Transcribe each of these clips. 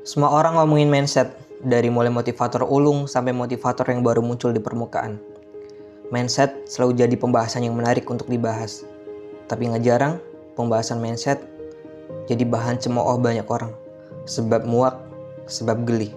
Semua orang ngomongin mindset, dari mulai motivator ulung sampai motivator yang baru muncul di permukaan. Mindset selalu jadi pembahasan yang menarik untuk dibahas. Tapi nggak jarang, pembahasan mindset jadi bahan cemooh banyak orang. Sebab muak, sebab geli.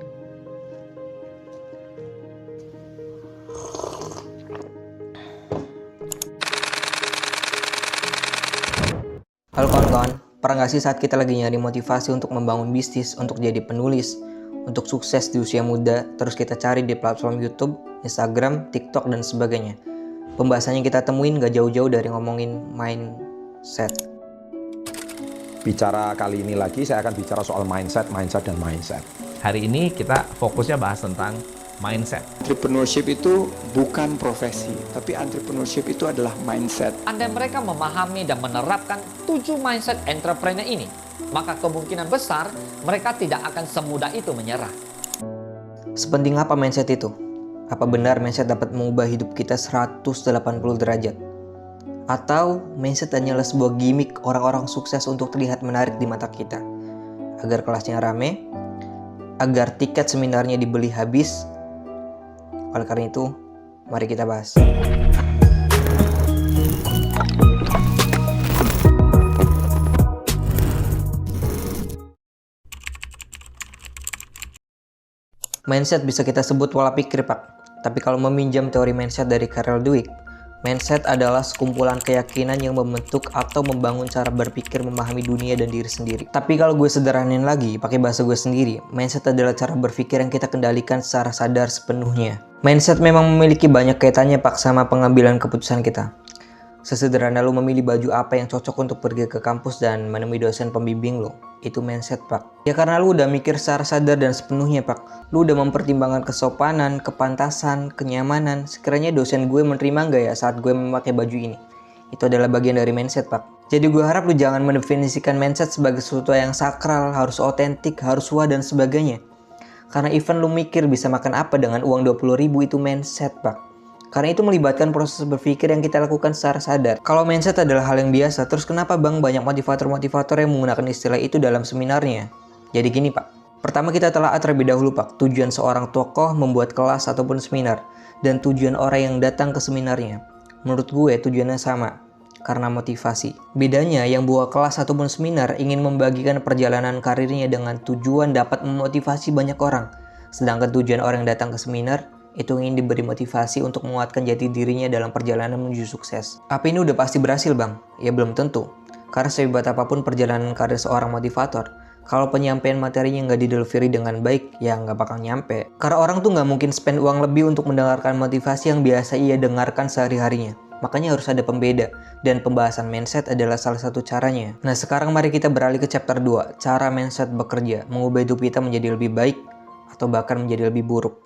Halo kawan-kawan, pernah nggak sih saat kita lagi nyari motivasi untuk membangun bisnis, untuk jadi penulis, untuk sukses di usia muda, terus kita cari di platform YouTube, Instagram, TikTok, dan sebagainya. Pembahasannya kita temuin nggak jauh-jauh dari ngomongin mindset. Bicara kali ini lagi saya akan bicara soal mindset. Hari ini kita fokusnya bahas tentang mindset. Entrepreneurship itu bukan profesi, tapi entrepreneurship itu adalah mindset. Andai mereka memahami dan menerapkan 7 mindset entrepreneur ini, maka kemungkinan besar mereka tidak akan semudah itu menyerah. Sepenting apa mindset itu? Apa benar mindset dapat mengubah hidup kita 180 derajat? Atau mindset hanyalah sebuah gimmick orang-orang sukses untuk terlihat menarik di mata kita? Agar kelasnya rame, agar tiket seminarnya dibeli habis. Oleh karena itu, mari kita bahas. Mindset bisa kita sebut pola pikir, Pak. Tapi kalau meminjam teori mindset dari Carol Dweck, mindset adalah sekumpulan keyakinan yang membentuk atau membangun cara berpikir memahami dunia dan diri sendiri. Tapi kalau gue sederhanin lagi, pakai bahasa gue sendiri, mindset adalah cara berpikir yang kita kendalikan secara sadar sepenuhnya. Mindset memang memiliki banyak kaitannya, Pak, sama pengambilan keputusan kita. Sesederhana lu memilih baju apa yang cocok untuk pergi ke kampus dan menemui dosen pembimbing lu. Itu mindset, Pak. Ya karena lu udah mikir secara sadar dan sepenuhnya, Pak. Lu udah mempertimbangkan kesopanan, kepantasan, kenyamanan. Sekiranya dosen gue menerima nggak ya saat gue memakai baju ini? Itu adalah bagian dari mindset, Pak. Jadi gue harap lu jangan mendefinisikan mindset sebagai sesuatu yang sakral, harus otentik, harus wah, dan sebagainya. Karena even lu mikir bisa makan apa dengan uang 20.000 itu mindset, Pak. Karena itu melibatkan proses berpikir yang kita lakukan secara sadar. Kalau mindset adalah hal yang biasa, terus kenapa Bang banyak motivator-motivator yang menggunakan istilah itu dalam seminarnya? Jadi gini, Pak. Pertama kita telah terlebih dahulu, Pak, tujuan seorang tokoh membuat kelas ataupun seminar dan tujuan orang yang datang ke seminarnya. Menurut gue tujuannya sama, karena motivasi. Bedanya yang buat kelas ataupun seminar ingin membagikan perjalanan karirnya dengan tujuan dapat memotivasi banyak orang. Sedangkan tujuan orang yang datang ke seminar itu ingin diberi motivasi untuk menguatkan jati dirinya dalam perjalanan menuju sukses. Apa ini udah pasti berhasil, Bang? Ya belum tentu. Karena sehebat apapun perjalanan karir seorang motivator, kalau penyampaian materinya nggak didelivery dengan baik, ya nggak bakal nyampe. Karena orang tuh nggak mungkin spend uang lebih untuk mendengarkan motivasi yang biasa ia dengarkan sehari-harinya. Makanya harus ada pembeda, dan pembahasan mindset adalah salah satu caranya. Nah sekarang mari kita beralih ke chapter 2, cara mindset bekerja, mengubah hidup kita menjadi lebih baik, atau bahkan menjadi lebih buruk.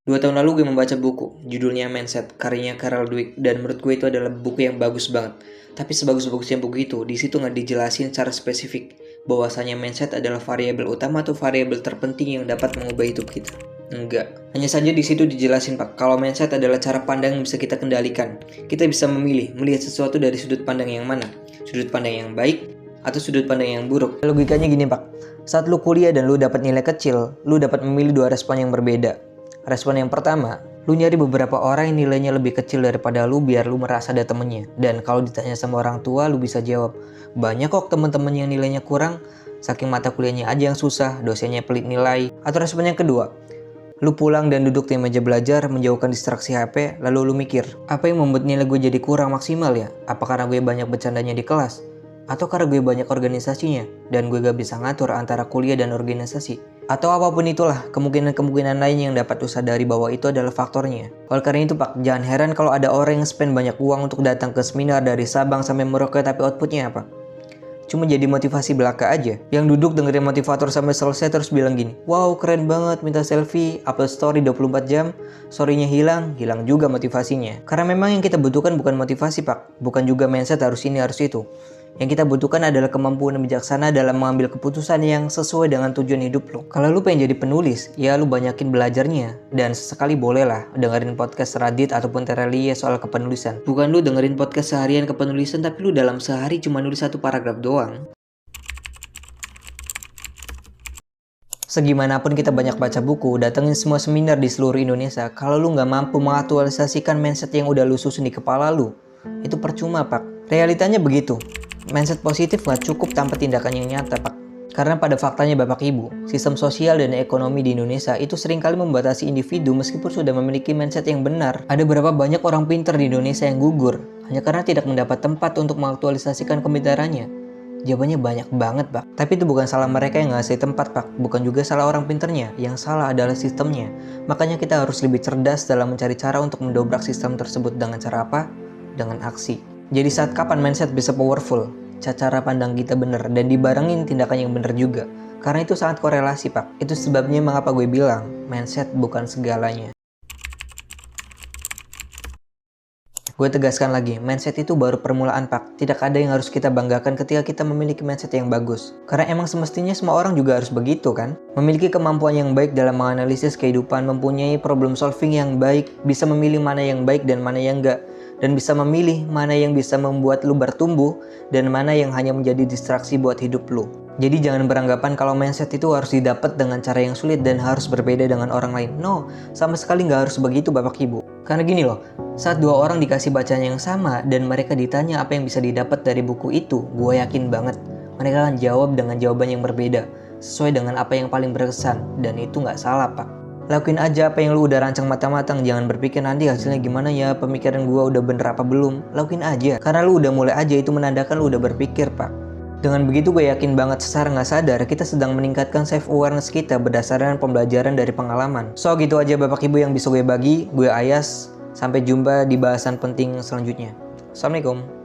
2 tahun lalu gue membaca buku, judulnya Mindset, karyanya Carol Dweck, dan menurut gue itu adalah buku yang bagus banget. Tapi sebagus-bagusnya buku itu, di situ nggak dijelasin secara spesifik bahwasanya mindset adalah variabel utama atau variabel terpenting yang dapat mengubah hidup kita. Enggak. Hanya saja di situ dijelasin, Pak, kalau mindset adalah cara pandang yang bisa kita kendalikan. Kita bisa memilih, melihat sesuatu dari sudut pandang yang mana. Sudut pandang yang baik, atau sudut pandang yang buruk. Logikanya gini, Pak. Saat lu kuliah dan lu dapat nilai kecil, lu dapat memilih 2 respon yang berbeda. Respon yang pertama, lu nyari beberapa orang yang nilainya lebih kecil daripada lu biar lu merasa ada temennya. Dan kalau ditanya sama orang tua, lu bisa jawab, banyak kok temen-temen yang nilainya kurang, saking mata kuliahnya aja yang susah, dosennya pelit nilai. Atau respon yang kedua, lu pulang dan duduk di meja belajar, menjauhkan distraksi HP, lalu lu mikir, apa yang membuat nilai gue jadi kurang maksimal ya? Apa karena gue banyak bercandanya di kelas? Atau karena gue banyak organisasinya, dan gue gak bisa ngatur antara kuliah dan organisasi? Atau apapun itulah, kemungkinan-kemungkinan lain yang dapat lu sadari bahwa itu adalah faktornya. Oleh karena itu, Pak, jangan heran kalau ada orang yang spend banyak uang untuk datang ke seminar dari Sabang sampai Merauke, tapi outputnya apa? Cuma jadi motivasi belaka aja. Yang duduk dengerin motivator sampai selesai terus bilang gini, wow keren banget, minta selfie, upload story 24 jam, story-nya hilang juga motivasinya. Karena memang yang kita butuhkan bukan motivasi, Pak. Bukan juga mindset harus ini harus itu. Yang kita butuhkan adalah kemampuan bijaksana dalam mengambil keputusan yang sesuai dengan tujuan hidup lo. Kalau lu pengen jadi penulis, ya lu banyakin belajarnya. Dan sesekali bolehlah dengerin podcast Radit ataupun Terelie soal kepenulisan. Bukan lu dengerin podcast seharian kepenulisan, tapi lu dalam sehari cuma nulis 1 paragraf doang. Segimanapun kita banyak baca buku, datengin semua seminar di seluruh Indonesia, kalau lu nggak mampu mengaktualisasikan mindset yang udah lu susun di kepala lu, itu percuma, Pak. Realitanya begitu. Mindset positif nggak cukup tanpa tindakan yang nyata, Pak. Karena pada faktanya Bapak Ibu, sistem sosial dan ekonomi di Indonesia itu seringkali membatasi individu meskipun sudah memiliki mindset yang benar. Ada berapa banyak orang pintar di Indonesia yang gugur hanya karena tidak mendapat tempat untuk mengaktualisasikan kepintarannya? Jawabannya banyak banget, Pak. Tapi itu bukan salah mereka yang ngasih tempat, Pak. Bukan juga salah orang pinternya. Yang salah adalah sistemnya. Makanya kita harus lebih cerdas dalam mencari cara untuk mendobrak sistem tersebut. Dengan cara apa? Dengan aksi. Jadi saat kapan mindset bisa powerful? Cara pandang kita bener dan dibarengin tindakan yang bener juga. Karena itu sangat korelasi, Pak. Itu sebabnya mengapa gue bilang, mindset bukan segalanya. Gue tegaskan lagi, mindset itu baru permulaan, Pak. Tidak ada yang harus kita banggakan ketika kita memiliki mindset yang bagus. Karena emang semestinya semua orang juga harus begitu, kan? Memiliki kemampuan yang baik dalam menganalisis kehidupan, mempunyai problem solving yang baik, bisa memilih mana yang baik dan mana yang enggak. Dan bisa memilih mana yang bisa membuat lu bertumbuh dan mana yang hanya menjadi distraksi buat hidup lu. Jadi jangan beranggapan kalau mindset itu harus didapat dengan cara yang sulit dan harus berbeda dengan orang lain. No, sama sekali nggak harus begitu Bapak Ibu. Karena gini loh, saat dua orang dikasih bacaan yang sama dan mereka ditanya apa yang bisa didapat dari buku itu, gue yakin banget mereka akan jawab dengan jawaban yang berbeda, sesuai dengan apa yang paling berkesan, dan itu nggak salah, Pak. Lakuin aja apa yang lu udah rancang matang-matang, jangan berpikir nanti hasilnya gimana ya, pemikiran gue udah bener apa belum. Lakuin aja, karena lu udah mulai aja itu menandakan lu udah berpikir, Pak. Dengan begitu gue yakin banget secara nggak sadar kita sedang meningkatkan self-awareness kita berdasarkan pembelajaran dari pengalaman. So gitu aja Bapak Ibu yang bisa gue bagi, gue Ayas. Sampai jumpa di bahasan penting selanjutnya. Assalamualaikum.